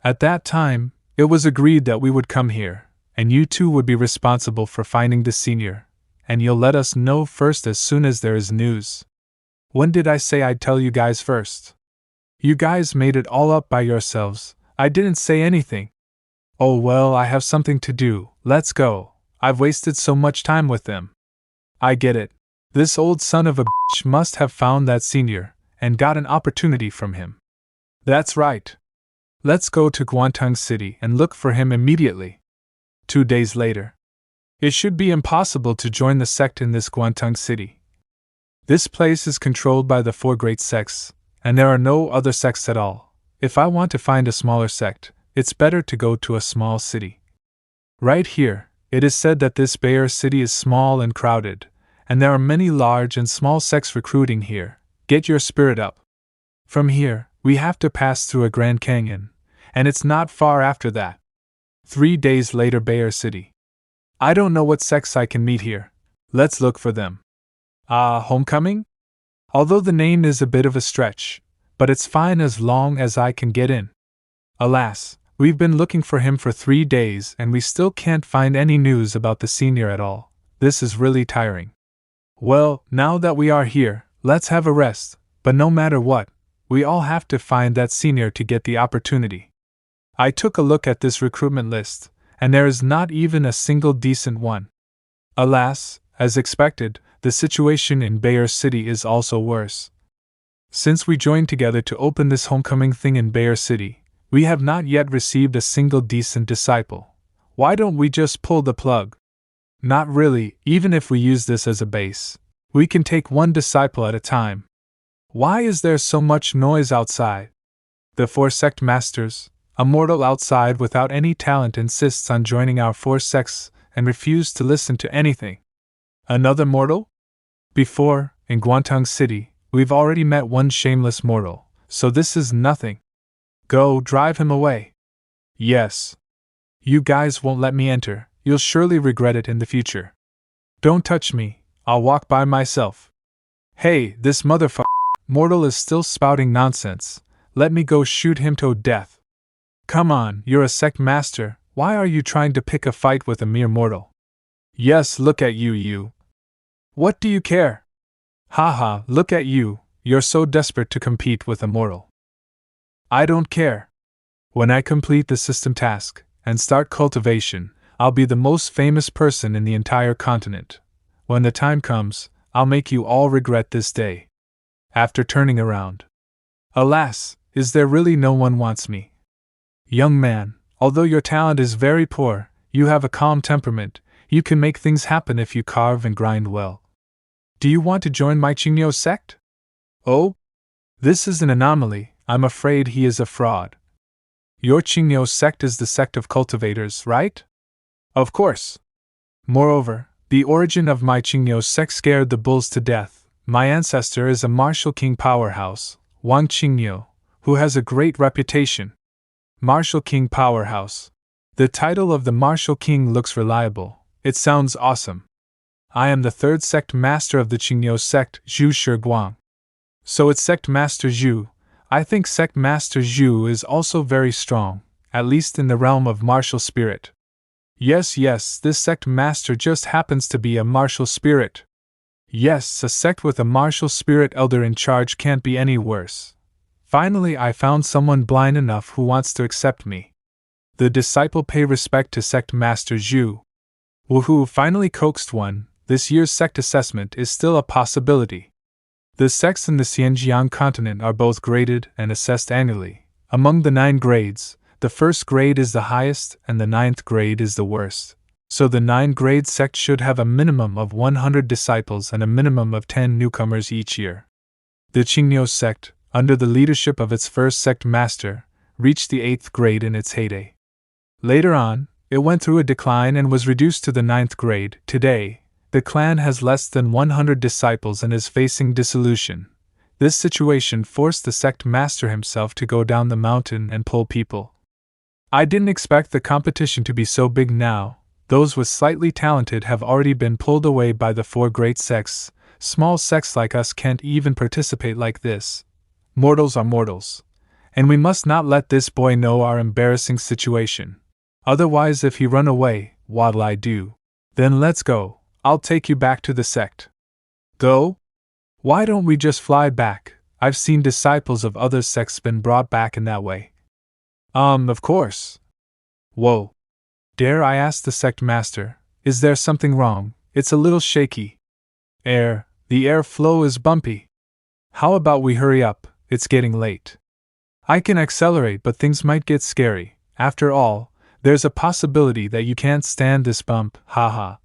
At that time, it was agreed that we would come here, and you 2 would be responsible for finding the senior, and you'll let us know first as soon as there is news. When did I say I'd tell you guys first? You guys made it all up by yourselves. I didn't say anything. Oh well, I have something to do. Let's go. I've wasted so much time with them. I get it. This old son of a bitch must have found that senior, and got an opportunity from him. That's right. Let's go to Guantang City and look for him immediately. 2 days later. It should be impossible to join the sect in this Guantang City. This place is controlled by the 4 great sects, and there are no other sects at all. If I want to find a smaller sect, it's better to go to a small city. Right here, it is said that this Bayer city is small and crowded, and there are many large and small sects recruiting here. Get your spirit up. From here, we have to pass through a Grand Canyon, and it's not far after that. 3 days later, Bayer City. I don't know what sects I can meet here. Let's look for them. Homecoming? Although the name is a bit of a stretch, but it's fine as long as I can get in. Alas, we've been looking for him for 3 days and we still can't find any news about the senior at all. This is really tiring. Well, now that we are here, let's have a rest, but no matter what, we all have to find that senior to get the opportunity. I took a look at this recruitment list, and there is not even a single decent one. Alas, as expected, the situation in Bayer City is also worse. Since we joined together to open this homecoming thing in Bayer City, we have not yet received a single decent disciple. Why don't we just pull the plug? Not really, even if we use this as a base. We can take 1 disciple at a time. Why is there so much noise outside? The 4 sect masters, a mortal outside without any talent, insists on joining our 4 sects and refuses to listen to anything. Another mortal? Before, in Guangdong City, we've already met one shameless mortal, so this is nothing. Go, drive him away. Yes. You guys won't let me enter, you'll surely regret it in the future. Don't touch me, I'll walk by myself. Hey, this mortal is still spouting nonsense, let me go shoot him to death. Come on, you're a sect master, why are you trying to pick a fight with a mere mortal? Yes, look at you. What do you care? Haha, look at you, you're so desperate to compete with a mortal. I don't care. When I complete the system task and start cultivation, I'll be the most famous person in the entire continent. When the time comes, I'll make you all regret this day. After turning around. Alas, is there really no one wants me? Young man, although your talent is very poor, you have a calm temperament, you can make things happen if you carve and grind well. Do you want to join my Qingniu sect? Oh? This is an anomaly, I'm afraid he is a fraud. Your Qingniu sect is the sect of cultivators, right? Of course. Moreover, the origin of my Qingniu sect scared the bulls to death. My ancestor is a martial king powerhouse, Wang Qingniu, who has a great reputation. Martial king powerhouse. The title of the martial king looks reliable. It sounds awesome. I am the 3rd sect master of the Qingniu sect, Zhu Shiguang. So it's sect master Zhu. I think sect master Zhu is also very strong, at least in the realm of martial spirit. Yes, this sect master just happens to be a martial spirit. Yes, a sect with a martial spirit elder in charge can't be any worse. Finally, I found someone blind enough who wants to accept me. The disciple pay respect to sect master Zhu. Woohoo, finally coaxed one. This year's sect assessment is still a possibility. The sects in the Xinjiang continent are both graded and assessed annually. Among the 9 grades, the 1st grade is the highest and the 9th grade is the worst. So the 9-grade sect should have a minimum of 100 disciples and a minimum of 10 newcomers each year. The Qingniu sect, under the leadership of its 1st sect master, reached the 8th grade in its heyday. Later on, it went through a decline and was reduced to the 9th grade. Today, the clan has less than 100 disciples and is facing dissolution. This situation forced the sect master himself to go down the mountain and pull people. I didn't expect the competition to be so big now. Those with slightly talented have already been pulled away by the 4 great sects. Small sects like us can't even participate like this. Mortals are mortals. And we must not let this boy know our embarrassing situation. Otherwise, if he run away, what'll I do? Then let's go. I'll take you back to the sect. Go? Why don't we just fly back? I've seen disciples of other sects been brought back in that way. Of course. Whoa. Dare I ask the sect master, is there something wrong? It's a little shaky. The air flow is bumpy. How about we hurry up, it's getting late. I can accelerate, but things might get scary. After all, there's a possibility that you can't stand this bump, haha.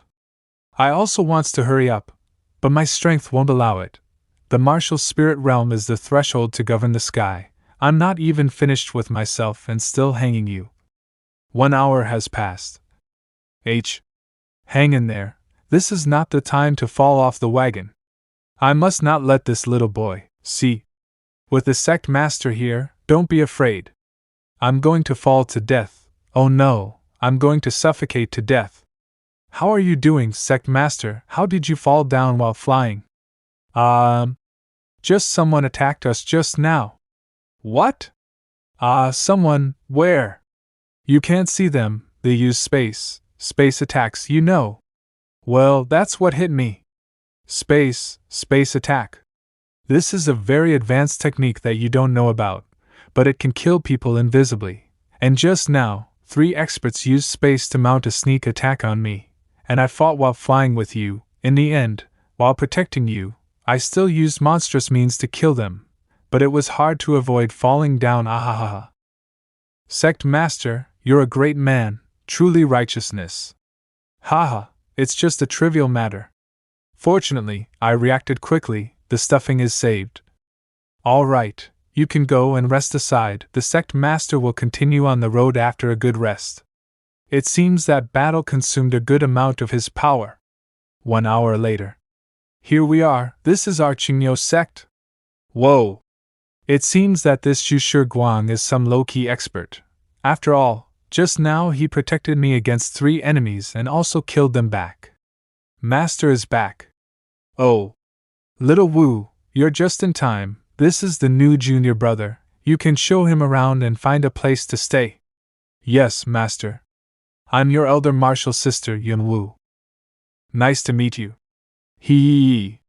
I also wants to hurry up, but my strength won't allow it. The martial spirit realm is the threshold to govern the sky. I'm not even finished with myself and still hanging you. 1 hour has passed. Hang in there, this is not the time to fall off the wagon. I must not let this little boy see. With the sect master here, don't be afraid. I'm going to fall to death. Oh no, I'm going to suffocate to death. How are you doing, sect master? How did you fall down while flying? Just someone attacked us just now. What? Someone, where? You can't see them, they use space attacks, you know. Well, that's what hit me. Space attack. This is a very advanced technique that you don't know about, but it can kill people invisibly. And just now, 3 experts used space to mount a sneak attack on me, and I fought while flying with you. In the end, while protecting you, I still used monstrous means to kill them, but it was hard to avoid falling down. Ahahaha. Sect master, you're a great man, truly righteousness. Haha, it's just a trivial matter. Fortunately, I reacted quickly, the stuffing is saved. All right, You can go and rest aside. The sect master will continue on the road after a good rest. It seems that battle consumed a good amount of his power. 1 hour later. Here we are, this is our Qingyo sect. Whoa! It seems that this Zhu Guang is some low-key expert. After all, just now he protected me against 3 enemies and also killed them back. Master is back. Oh! Little Wu, you're just in time. This is the new junior brother. You can show him around and find a place to stay. Yes, Master. I'm your elder martial sister, Yun Wu. Nice to meet you. Hee.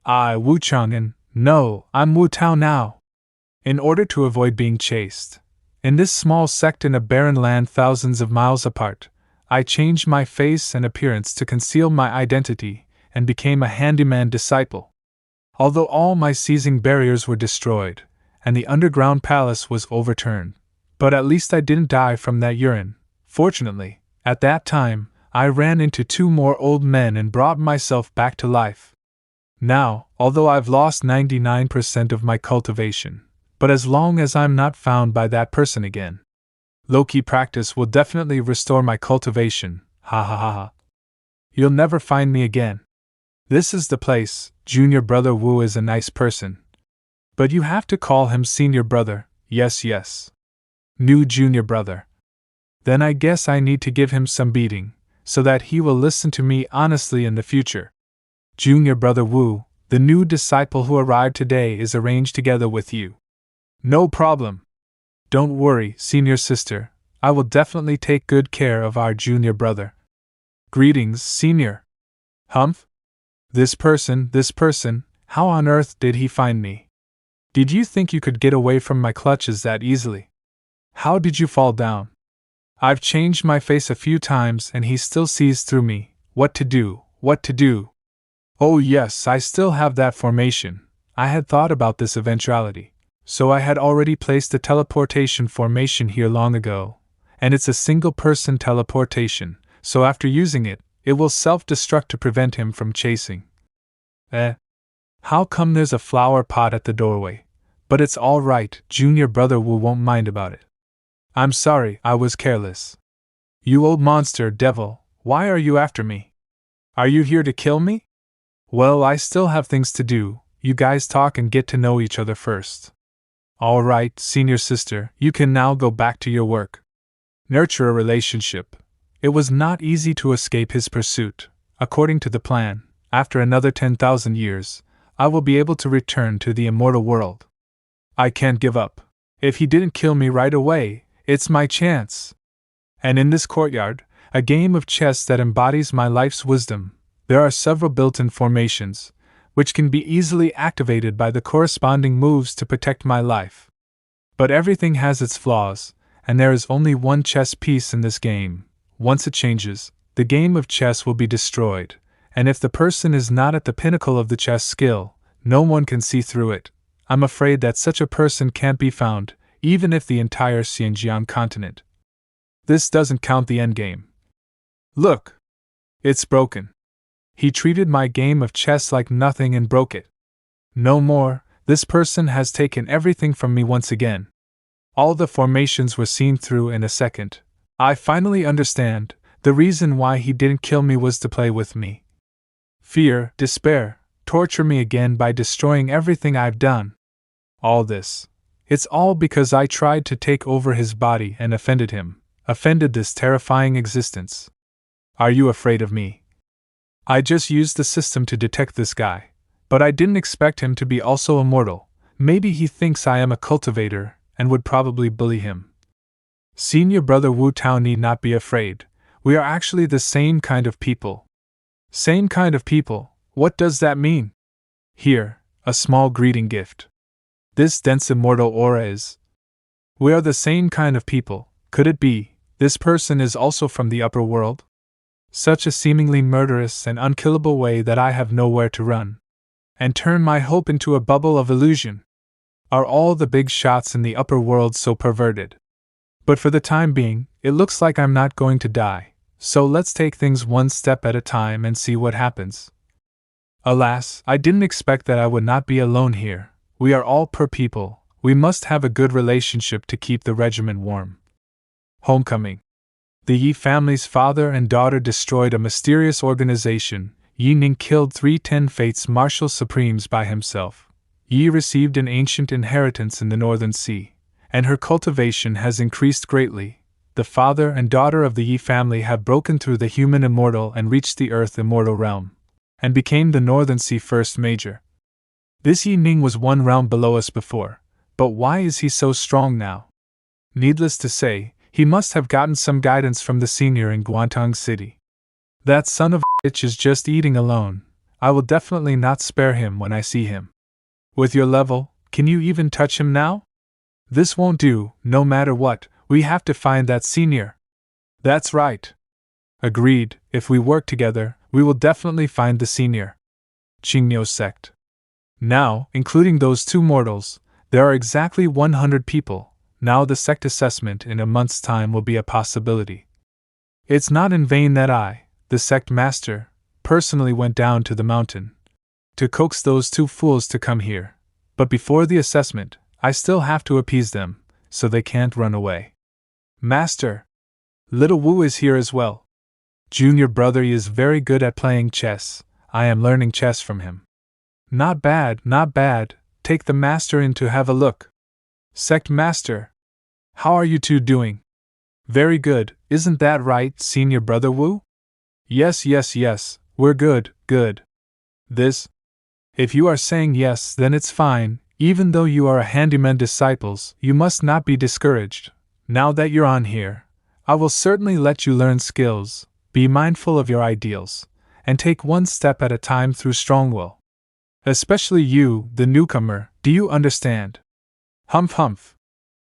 I, Wu Chang'an. No, I'm Wu Tao now. In order to avoid being chased, in this small sect in a barren land thousands of miles apart, I changed my face and appearance to conceal my identity and became a handyman disciple. Although all my seizing barriers were destroyed, and the underground palace was overturned, but at least I didn't die from that urine. Fortunately, at that time, I ran into 2 more old men and brought myself back to life. Now, although I've lost 99% of my cultivation, but as long as I'm not found by that person again, low-key practice will definitely restore my cultivation. Ha ha ha ha. You'll never find me again. This is the place. Junior brother Wu is a nice person. But you have to call him senior brother. Yes, yes. New junior brother. Then I guess I need to give him some beating, so that he will listen to me honestly in the future. Junior brother Wu, the new disciple who arrived today is arranged together with you. No problem. Don't worry, senior sister. I will definitely take good care of our junior brother. Greetings, senior. Humph? This person, how on earth did he find me? Did you think you could get away from my clutches that easily? How did you fall down? I've changed my face a few times and he still sees through me. What to do? Oh yes, I still have that formation. I had thought about this eventuality. So I had already placed a teleportation formation here long ago. And it's a single-person teleportation, so after using it, it will self-destruct to prevent him from chasing. How come there's a flower pot at the doorway? But it's all right, junior brother Wu won't mind about it. I'm sorry, I was careless. You old monster devil, why are you after me? Are you here to kill me? Well, I still have things to do. You guys talk and get to know each other first. All right, senior sister, you can now go back to your work. Nurture a relationship. It was not easy to escape his pursuit. According to the plan, after another 10,000 years, I will be able to return to the immortal world. I can't give up. If he didn't kill me right away, it's my chance. And in this courtyard, a game of chess that embodies my life's wisdom, there are several built-in formations, which can be easily activated by the corresponding moves to protect my life. But everything has its flaws, and there is only one chess piece in this game. Once it changes, the game of chess will be destroyed, and if the person is not at the pinnacle of the chess skill, no one can see through it. I'm afraid that such a person can't be found, even if the entire Xinjiang continent. This doesn't count the endgame. Look! It's broken. He treated my game of chess like nothing and broke it. No more, this person has taken everything from me once again. All the formations were seen through in a second. I finally understand, the reason why he didn't kill me was to play with me. Fear, despair, torture me again by destroying everything I've done. All this. It's all because I tried to take over his body and offended him, offended this terrifying existence. Are you afraid of me? I just used the system to detect this guy, but I didn't expect him to be also immortal. Maybe he thinks I am a cultivator and would probably bully him. Senior brother Wu Tao need not be afraid. We are actually the same kind of people. Same kind of people? What does that mean? Here, a small greeting gift. This dense immortal aura is. We are the same kind of people. Could it be, this person is also from the upper world? Such a seemingly murderous and unkillable way that I have nowhere to run. And turn my hope into a bubble of illusion. Are all the big shots in the upper world so perverted? But for the time being, it looks like I'm not going to die, so let's take things one step at a time and see what happens. Alas, I didn't expect that I would not be alone here. We are all per people, We must have a good relationship to keep the regiment warm. Homecoming. The Yi family's father and daughter destroyed a mysterious organization. Yi Ning killed 3 Ten Fates Marshal Supremes by himself. Yi received an ancient inheritance in the Northern Sea, and her cultivation has increased greatly. The father and daughter of the Yi family have broken through the human immortal and reached the earth immortal realm, and became the Northern Sea First Major. This Yi Ning was 1 round below us before, but why is he so strong now? Needless to say, he must have gotten some guidance from the senior in Guantang City. That son of a bitch is just eating alone. I will definitely not spare him when I see him. With your level, can you even touch him now? This won't do, no matter what, we have to find that senior. That's right. Agreed, if we work together, we will definitely find the senior. Qingniu sect. Now, including those 2 mortals, there are exactly 100 people. Now the sect assessment in a month's time will be a possibility. It's not in vain that I, the sect master, personally went down to the mountain to coax those 2 fools to come here. But before the assessment, I still have to appease them, so they can't run away. Master! Little Wu is here as well. Junior brother is very good at playing chess. I am learning chess from him. Not bad, not bad. Take the master in to have a look. Sect master! How are you 2 doing? Very good, isn't that right, senior brother Wu? Yes, we're good, good. This? If you are saying yes, then it's fine. Even though you are a handyman disciples, you must not be discouraged. Now that you're on here, I will certainly let you learn skills, be mindful of your ideals, and take 1 step at a time through strong will. Especially you, the newcomer, do you understand? Humph humph.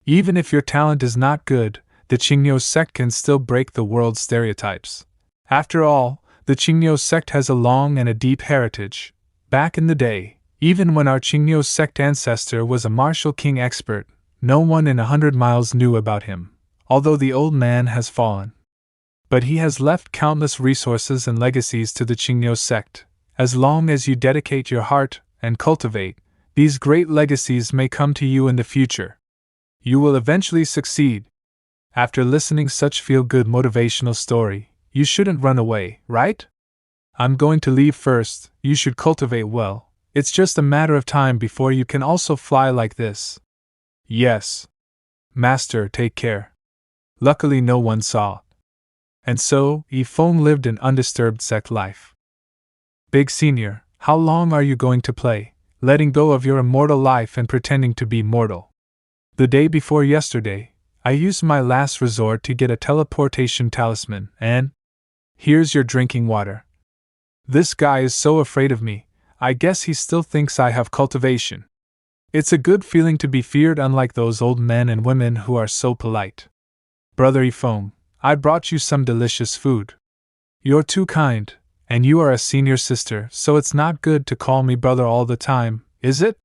Even if your talent is not good, the Qingniu sect can still break the world's stereotypes. After all, the Qingniu sect has a long and a deep heritage. Back in the day, even when our Qingniu sect ancestor was a martial king expert, no one in 100 miles knew about him, although the old man has fallen. But he has left countless resources and legacies to the Qingniu sect. As long as you dedicate your heart and cultivate, these great legacies may come to you in the future. You will eventually succeed. After listening such feel-good motivational story, you shouldn't run away, right? I'm going to leave first. You should cultivate well. It's just a matter of time before you can also fly like this. Yes. Master, take care. Luckily no one saw. And so, Yi Feng lived an undisturbed sect life. Big Senior, how long are you going to play, letting go of your immortal life and pretending to be mortal? The day before yesterday, I used my last resort to get a teleportation talisman, and here's your drinking water. This guy is so afraid of me, I guess he still thinks I have cultivation. It's a good feeling to be feared, unlike those old men and women who are so polite. Brother Yi Feng, I brought you some delicious food. You're too kind, and you are a senior sister, so it's not good to call me brother all the time, is it?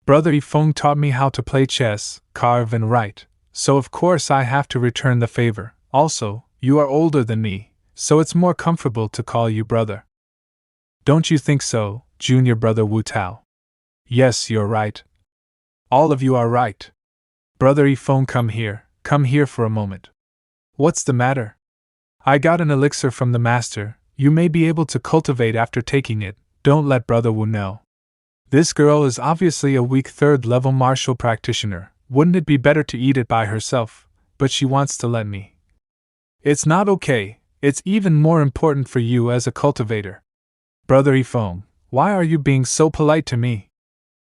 Brother Yi Feng taught me how to play chess, carve and write, so of course I have to return the favor. Also, you are older than me, so it's more comfortable to call you brother. Don't you think so, junior brother Wu Tao? Yes, you're right. All of you are right. Brother Yi Feng, come here for a moment. What's the matter? I got an elixir from the master. You may be able to cultivate after taking it. Don't let brother Wu know. This girl is obviously a weak 3rd-level martial practitioner. Wouldn't it be better to eat it by herself? But she wants to let me. It's not okay. It's even more important for you as a cultivator. Brother Yi Feng, why are you being so polite to me?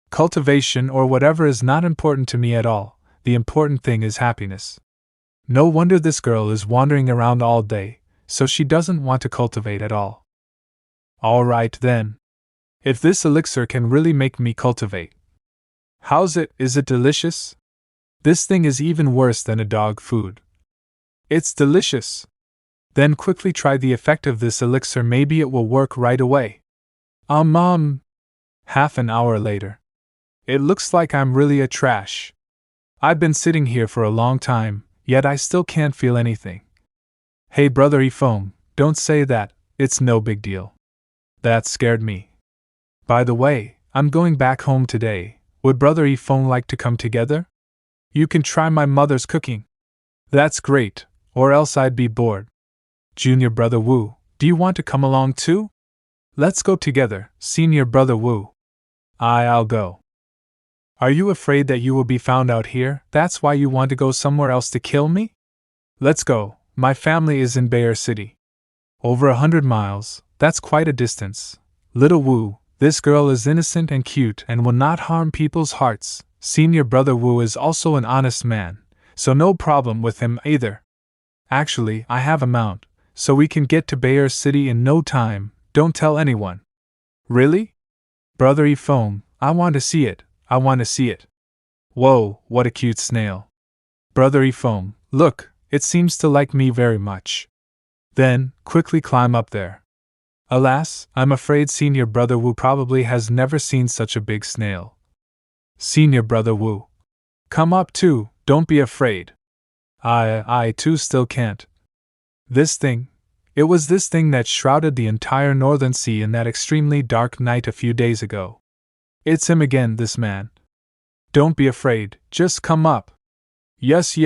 Cultivation or whatever is not important to me at all. The important thing is happiness. No wonder this girl is wandering around all day, so she doesn't want to cultivate at all. All right then. If this elixir can really make me cultivate. How's it? Is it delicious? This thing is even worse than a dog food. It's delicious. Then quickly try the effect of this elixir, maybe it will work right away. Half an hour later. It looks like I'm really a trash. I've been sitting here for a long time, yet I still can't feel anything. Hey brother Yi Feng, don't say that, it's no big deal. That scared me. By the way, I'm going back home today. Would Brother Yifeng like to come together? You can try my mother's cooking. That's great, or else I'd be bored. Junior Brother Wu, do you want to come along too? Let's go together, Senior Brother Wu. I'll go. Are you afraid that you will be found out here? That's why you want to go somewhere else to kill me? Let's go, my family is in Bayer City. Over 100 miles, that's quite a distance. Little Wu, this girl is innocent and cute and will not harm people's hearts. Senior Brother Wu is also an honest man, so no problem with him either. Actually, I have a mount, so we can get to Bayer City in no time. Don't tell anyone. Really? Brother Yifeng, I want to see it. I want to see it. Whoa, what a cute snail. Brother Yifeng, look, it seems to like me very much. Then, quickly climb up there. Alas, I'm afraid Senior Brother Wu probably has never seen such a big snail. Senior Brother Wu. Come up too, don't be afraid. I too still can't. It was this thing that shrouded the entire Northern Sea in that extremely dark night a few days ago. It's him again, this man. Don't be afraid, just come up. Yes,